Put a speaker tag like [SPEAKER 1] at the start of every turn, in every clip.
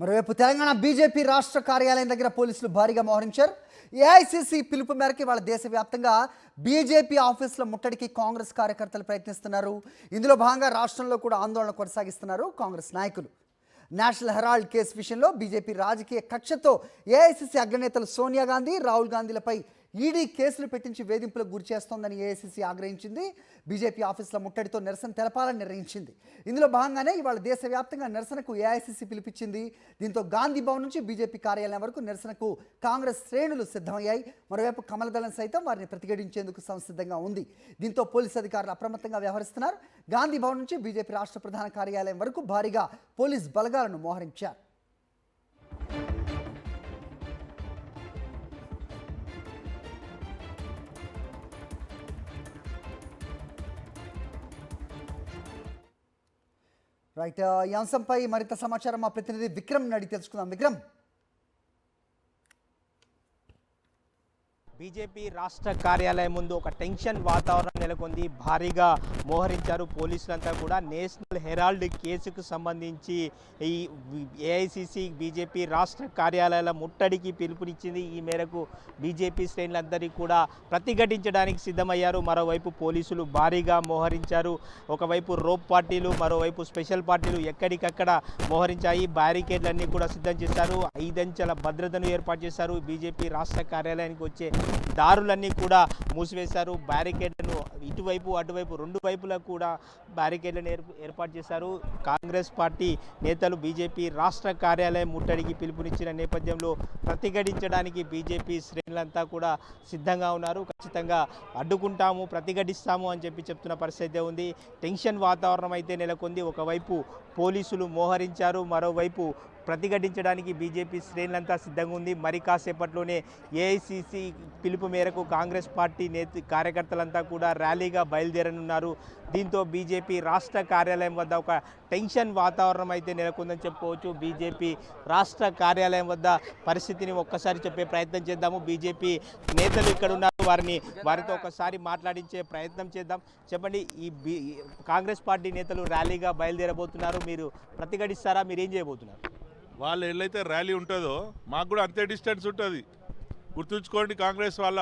[SPEAKER 1] మరోవైపు తెలంగాణ బీజేపీ రాష్ట్ర కార్యాలయం దగ్గర పోలీసులు భారీగా మోహరించారు. ఏఐసీసీ పిలుపు మేరకు వాళ్ళ దేశవ్యాప్తంగా బీజేపీ ఆఫీసుల ముట్టడికి కాంగ్రెస్ కార్యకర్తలు ప్రయత్నిస్తున్నారు. ఇందులో భాగంగా రాష్ట్రంలో కూడా ఆందోళన కొనసాగిస్తున్నారు కాంగ్రెస్ నాయకులు. నేషనల్ హెరాల్డ్ కేసు విషయంలో బీజేపీ రాజకీయ కక్షతో ఏఐసీసీ అగ్రనేతలు సోనియా గాంధీ, రాహుల్ గాంధీలపై ఈడీ కేసులు పెట్టించి వేధింపులకు గురి చేస్తోందని ఏఐసీసీ ఆగ్రహించింది. బీజేపీ ఆఫీసుల ముట్టడితో నిరసన తెలపాలని నిర్ణయించింది. ఇందులో భాగంగానే ఇవాళ దేశవ్యాప్తంగా నిరసనకు ఏఐసీసీ పిలిపించింది. దీంతో గాంధీ భవన్ నుంచి బీజేపీ కార్యాలయం వరకు నిరసనకు కాంగ్రెస్ శ్రేణులు సిద్ధమయ్యాయి. మరోవైపు కమలదళం సైతం వారిని ప్రతిఘటించేందుకు సంసిద్ధంగా ఉంది. దీంతో పోలీసు అధికారులు అప్రమత్తంగా వ్యవహరిస్తున్నారు. గాంధీ భవన్ నుంచి బీజేపీ రాష్ట్ర ప్రధాన కార్యాలయం వరకు భారీగా పోలీస్ బలగాలను మోహరించారు. రైట్, ఈ అంశంపై మరింత సమాచారం మా ప్రతినిధి విక్రమ్ అడిగి తెలుసుకుందాం. విక్రమ్,
[SPEAKER 2] బీజేపీ రాష్ట్ర కార్యాలయం ముందు ఒక టెన్షన్ వాతావరణం నెలకొంది. భారీగా మోహరించారు పోలీసులంతా కూడా. నేషనల్ హెరాల్డ్ కేసుకు సంబంధించి ఈ ఏఐసీసీ బీజేపీ రాష్ట్ర కార్యాలయాల ముట్టడికి పిలుపునిచ్చింది. ఈ మేరకు బీజేపీ శ్రేణులందరికీ కూడా ప్రతిఘటించడానికి సిద్ధమయ్యారు. మరోవైపు పోలీసులు భారీగా మోహరించారు. ఒకవైపు రోప్ పార్టీలు, మరోవైపు స్పెషల్ పార్టీలు ఎక్కడికక్కడ మోహరించాయి. బ్యారికేడ్లన్నీ కూడా సిద్ధం చేశారు. 5 అంచెల భద్రతను ఏర్పాటు చేశారు. బీజేపీ రాష్ట్ర కార్యాలయానికి వచ్చే దారులన్నీ కూడా మూసివేశారు. బ్యారికేడ్లను ఇటువైపు అటువైపు 2 వైపులా కూడా బ్యారికేడ్లను ఏర్పాటు చేశారు. కాంగ్రెస్ పార్టీ నేతలు బీజేపీ రాష్ట్ర కార్యాలయం ముట్టడికి పిలుపునిచ్చిన నేపథ్యంలో ప్రతిఘటించడానికి బీజేపీ శ్రేణులంతా కూడా సిద్ధంగా ఉన్నారు. ఖచ్చితంగా అడ్డుకుంటాము, ప్రతిఘటిస్తాము అని చెప్తున్న పరిస్థితి ఉంది. టెన్షన్ వాతావరణం అయితే నెలకొంది. ఒకవైపు పోలీసులు మోహరించారు, మరోవైపు ప్రతిఘటించడానికి బీజేపీ శ్రేణులంతా సిద్ధంగా ఉంది. మరి కాసేపట్లోనే ఏఐసీసీ పిలుపు మేరకు కాంగ్రెస్ పార్టీ కార్యకర్తలంతా కూడా ర్యాలీగా బయలుదేరనున్నారు. దీంతో బీజేపీ రాష్ట్ర కార్యాలయం వద్ద ఒక టెన్షన్ వాతావరణం అయితే నెలకొందని చెప్పుకోవచ్చు. బీజేపీ రాష్ట్ర కార్యాలయం వద్ద పరిస్థితిని ఒక్కసారి చెప్పే ప్రయత్నం చేద్దాము. బీజేపీ నేతలు ఇక్కడ ఉన్నారు, వారితో ఒకసారి మాట్లాడించే ప్రయత్నం చేద్దాం. చెప్పండి, ఈ కాంగ్రెస్ పార్టీ నేతలు ర్యాలీగా బయలుదేరబోతున్నారు, మీరు ప్రతిఘటిస్తారా? మీరు ఏం చేయబోతున్నారు?
[SPEAKER 3] వాళ్ళు ఎల్లైతే ర్యాలీ ఉంటుందో మాకు కూడా అంతే డిస్టెన్స్ ఉంటుంది. గుర్తుంచుకోండి, కాంగ్రెస్ వాళ్ళ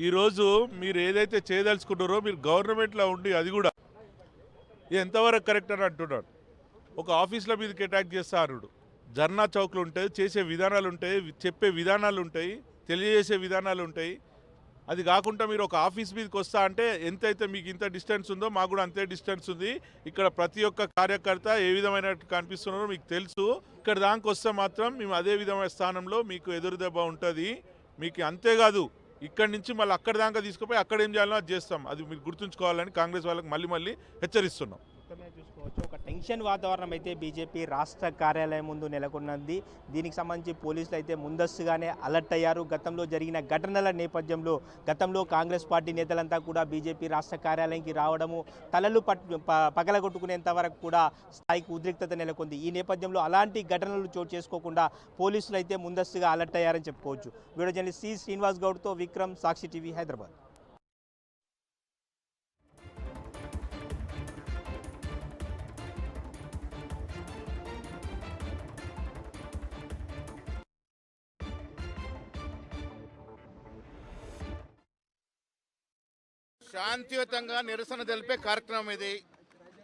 [SPEAKER 3] ఈరోజు మీరు ఏదైతే చేయదలుచుకుంటారో మీరు గవర్నమెంట్లో ఉండి అది కూడా ఎంతవరకు కరెక్ట్ అని అంటున్నాడు. ఒక ఆఫీస్ల మీదకి అటాక్ చేస్తా అన్నాడు. ధర్నా చౌక్లు ఉంటాయి, చేసే విధానాలు ఉంటాయి, చెప్పే విధానాలు ఉంటాయి, తెలియజేసే విధానాలు ఉంటాయి. అది కాకుండా మీరు ఒక ఆఫీస్ మీదకి వస్తా అంటే ఎంతైతే మీకు ఇంత డిస్టెన్స్ ఉందో మాకు కూడా అంతే డిస్టెన్స్ ఉంది. ఇక్కడ ప్రతి ఒక్క కార్యకర్త ఏ విధమైన కనిపిస్తున్నారో మీకు తెలుసు. ఇక్కడ దానికి వస్తే మాత్రం మేము అదే విధమైన స్థానంలో మీకు ఎదురు దెబ్బ ఉంటుంది. మీకు అంతేకాదు, ఇక్కడి నుంచి మళ్ళీ అక్కడి దాకా తీసుకుపోయి అక్కడ ఏం చేయాలో అది చేస్తాం. అది మీరు గుర్తుంచుకోవాలని కాంగ్రెస్ వాళ్ళకి మళ్ళీ హెచ్చరిస్తున్నాం.
[SPEAKER 2] చూసుకోవచ్చు, ఒక టెన్షన్ వాతావరణం అయితే బీజేపీ రాష్ట్ర కార్యాలయం ముందు నెలకొన్నది. దీనికి సంబంధించి పోలీసులు అయితే ముందస్తుగానే అలర్ట్ అయ్యారు. గతంలో జరిగిన ఘటనల నేపథ్యంలో గతంలో కాంగ్రెస్ పార్టీ నేతలంతా కూడా బీజేపీ రాష్ట్ర కార్యాలయానికి రావడము, తలలు పగలగొట్టుకునేంత వరకు కూడా స్థాయికి ఉద్రిక్తత నెలకొంది. ఈ నేపథ్యంలో అలాంటి ఘటనలు చోటు చేసుకోకుండా పోలీసులు అయితే ముందస్తుగా అలర్ట్ అయ్యారని చెప్పుకోవచ్చు. వీడియో జర్నలిస్ట్ సి శ్రీనివాస్ గౌడ్తో విక్రమ్, సాక్షి టీవీ, హైదరాబాద్.
[SPEAKER 4] శాంతియుతంగా నిరసన తెలిపే కార్యక్రమం ఇది.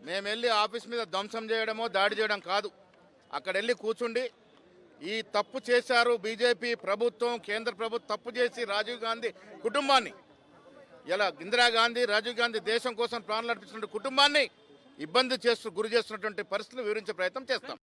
[SPEAKER 4] మేము వెళ్ళి ఆఫీస్ మీద ధ్వంసం చేయడమో దాడి చేయడం కాదు. అక్కడ వెళ్ళి కూర్చుండి ఈ తప్పు చేశారు బీజేపీ ప్రభుత్వం, కేంద్ర ప్రభుత్వం తప్పు చేసి రాజీవ్ గాంధీ కుటుంబాన్ని, ఇలా ఇందిరాగాంధీ, రాజీవ్ గాంధీ దేశం కోసం ప్రాణాలు అర్పించిన కుటుంబాన్ని గురి చేస్తున్నటువంటి పరిస్థితులు వివరించే ప్రయత్నం చేస్తాం.